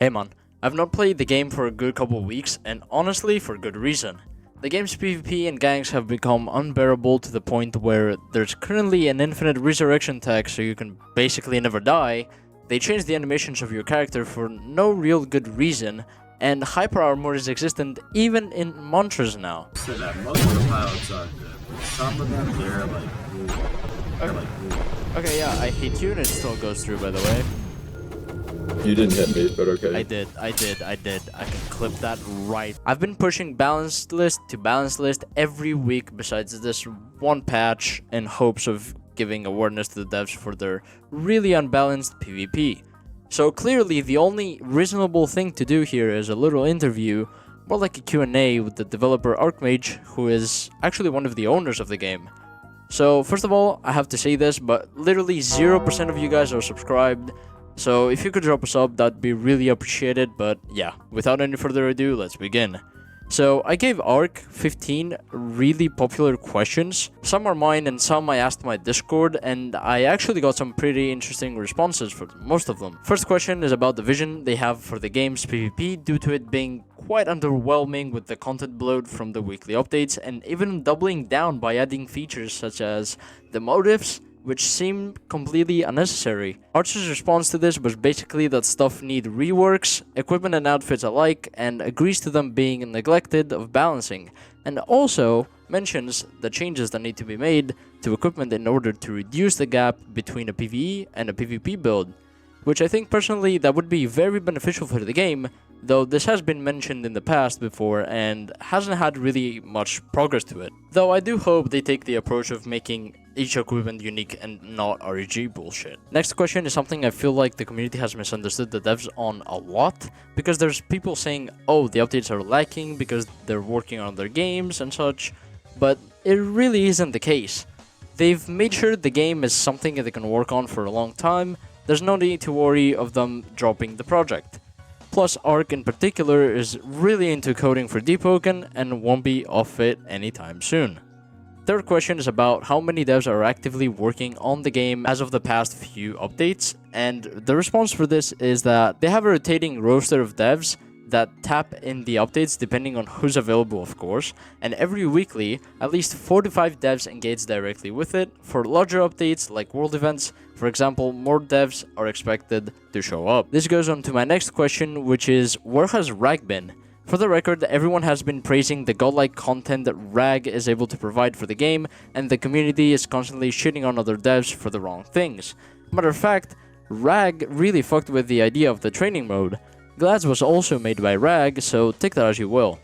Hey man, I've not played the game for a good couple weeks, and honestly for good reason. The game's PvP and ganks have become unbearable to the point where there's currently an infinite resurrection tag so you can basically never die. They changed the animations of your character for no real good reason, and hyper armor is existent even in mantras now. So that most of the pilots are good, but some of them they're like, ooh. They're like, ooh. Okay, yeah, I hit you and it still goes through, by the way. You didn't hit me, but okay. I did. I can clip that right. I've been pushing balanced list to balanced list every week besides this one patch in hopes of giving awareness to the devs for their really unbalanced PvP. So clearly the only reasonable thing to do here is a little interview, more like a Q&A with the developer Archmage, who is actually one of the owners of the game. So first of all, I have to say this, but literally 0% of you guys are subscribed. So if you could drop a sub, that'd be really appreciated, but yeah, without any further ado, let's begin. So I gave Ark 15 really popular questions. Some are mine and some I asked my Discord, and I actually got some pretty interesting responses for most of them. First question is about the vision they have for the game's PvP due to it being quite underwhelming with the content bloat from the weekly updates and even doubling down by adding features such as the motifs, which seem completely unnecessary. Archer's response to this was basically that stuff need reworks, equipment and outfits alike, and agrees to them being neglected of balancing, and also mentions the changes that need to be made to equipment in order to reduce the gap between a PvE and a PvP build, which I think personally that would be very beneficial for the game, though this has been mentioned in the past before and hasn't had really much progress to it. Though I do hope they take the approach of making each equipment unique and not REG bullshit. Next question is something I feel like the community has misunderstood the devs on a lot, because there's people saying, oh, the updates are lacking because they're working on their games and such, but it really isn't the case. They've made sure the game is something that they can work on for a long time. There's no need to worry of them dropping the project. Plus, Ark in particular is really into coding for Deepwoken and won't be off it anytime soon. Third question is about how many devs are actively working on the game as of the past few updates, and the response for this is that they have a rotating roster of devs that tap in the updates depending on who's available, of course, and every weekly, at least 4 to 5 devs engage directly with it. For larger updates like world events, for example, more devs are expected to show up. This goes on to my next question, which is, where has RAG been? For the record, everyone has been praising the godlike content that RAG is able to provide for the game, and the community is constantly shitting on other devs for the wrong things. Matter of fact, RAG really fucked with the idea of the training mode. Glads was also made by RAG, so take that as you will.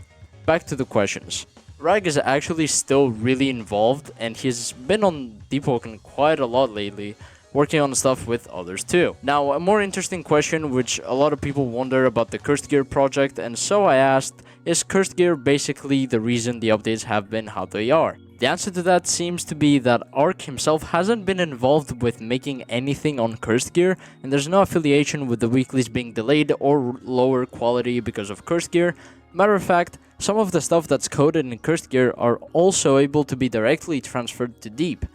Back to the questions. RAG is actually still really involved, and he's been on Deepwoken quite a lot lately, working on stuff with others too. Now, a more interesting question which a lot of people wonder about the Cursed Gear project, and so I asked, is Cursed Gear basically the reason the updates have been how they are? The answer to that seems to be that Ark himself hasn't been involved with making anything on Cursed Gear, and there's no affiliation with the weeklies being delayed or lower quality because of Cursed Gear. Matter of fact, some of the stuff that's coded in Cursed Gear are also able to be directly transferred to Deep.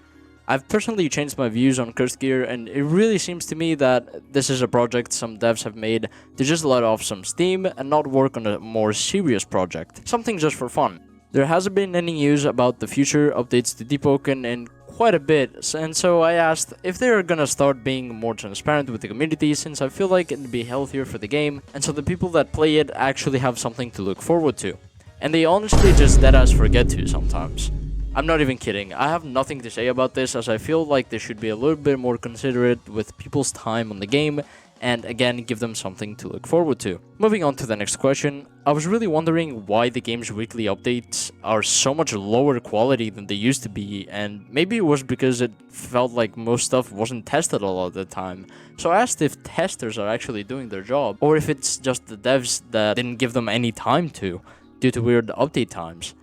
I've personally changed my views on Cursed Gear, and it really seems to me that this is a project some devs have made to just let off some steam and not work on a more serious project, something just for fun. There hasn't been any news about the future updates to Deepwoken in quite a bit, and so I asked if they're gonna start being more transparent with the community, since I feel like it'd be healthier for the game, and so the people that play it actually have something to look forward to. And they honestly just deadass forget to sometimes. I'm not even kidding, I have nothing to say about this, as I feel like they should be a little bit more considerate with people's time on the game, and again give them something to look forward to. Moving on to the next question, I was really wondering why the game's weekly updates are so much lower quality than they used to be, and maybe it was because it felt like most stuff wasn't tested a lot of the time. So I asked if testers are actually doing their job, or if it's just the devs that didn't give them any time to, due to weird update times.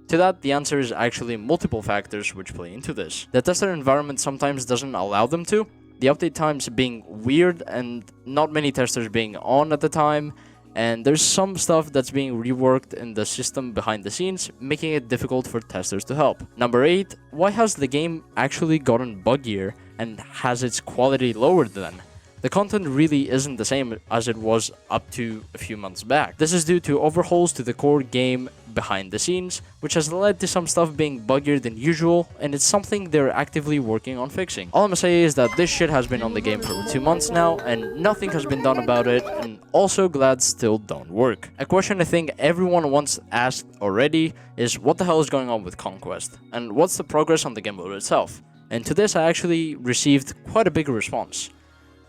To that, the answer is actually multiple factors which play into this. The tester environment sometimes doesn't allow them to, the update times being weird and not many testers being on at the time, and there's some stuff that's being reworked in the system behind the scenes, making it difficult for testers to help. Number 8, why has the game actually gotten buggier and has its quality lowered then? The content really isn't the same as it was up to a few months back. This is due to overhauls to the core game behind the scenes, which has led to some stuff being buggier than usual, and it's something they're actively working on fixing. All I'm gonna say is that this shit has been on the game for 2 months now, and nothing has been done about it, and also glad still don't work. A question I think everyone once asked already is what the hell is going on with Conquest, and what's the progress on the game mode itself? And to this I actually received quite a big response.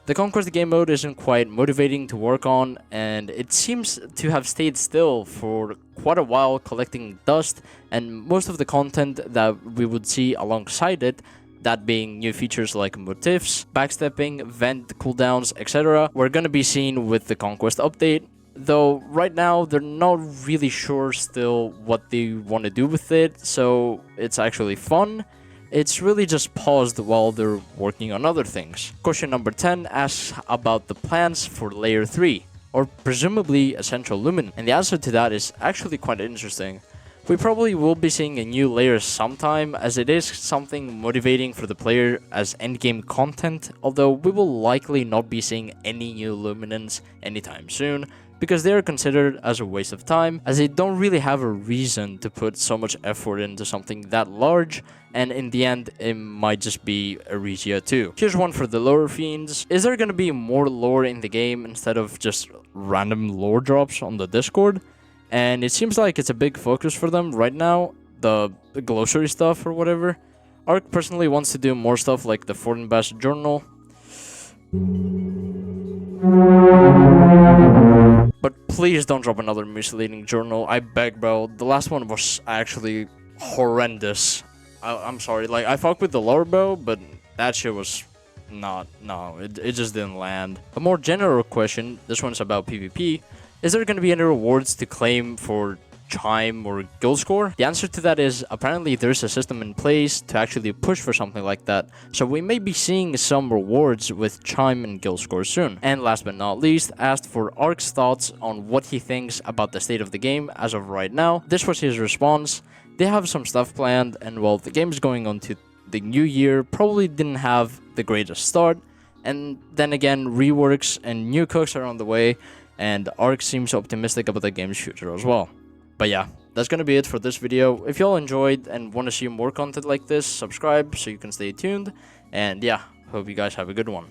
The Conquest game mode isn't quite motivating to work on, and it seems to have stayed still for quite a while, collecting dust, and most of the content that we would see alongside it, that being new features like motifs, backstepping, vent cooldowns, etc., we're gonna be seen with the Conquest update. Though right now they're not really sure still what they want to do with it, so it's actually fun. It's really just paused while they're working on other things. Question number 10 asks about the plans for Layer 3, or presumably a central Luminant, and the answer to that is actually quite interesting. We probably will be seeing a new layer sometime, as it is something motivating for the player as endgame content, although we will likely not be seeing any new Luminants anytime soon, because they are considered as a waste of time, as they don't really have a reason to put so much effort into something that large, and in the end it might just be a Regia 2. Here's one for the lore fiends. Is there gonna be more lore in the game instead of just random lore drops on the Discord? And it seems like it's a big focus for them right now, the glossary stuff or whatever. Ark personally wants to do more stuff like the Fortinbas journal. But please don't drop another misleading journal, I beg, bro. The last one was actually horrendous. I'm sorry, like, I fucked with the lore, bro, but that shit was no, it just didn't land. A more general question, this one's about PvP. Is there gonna be any rewards to claim for Chime or Guild Score? The answer to that is apparently there's a system in place to actually push for something like that, so we may be seeing some rewards with Chime and Guild Score soon. And last but not least, asked for Ark's thoughts on what he thinks about the state of the game as of right now. This was his response. They have some stuff planned, and while the game's going on to the new year, probably didn't have the greatest start, and then again reworks and new cooks are on the way, and Ark seems optimistic about the game's future as well. But yeah, that's gonna be it for this video. If y'all enjoyed and want to see more content like this, subscribe so you can stay tuned. And yeah, hope you guys have a good one.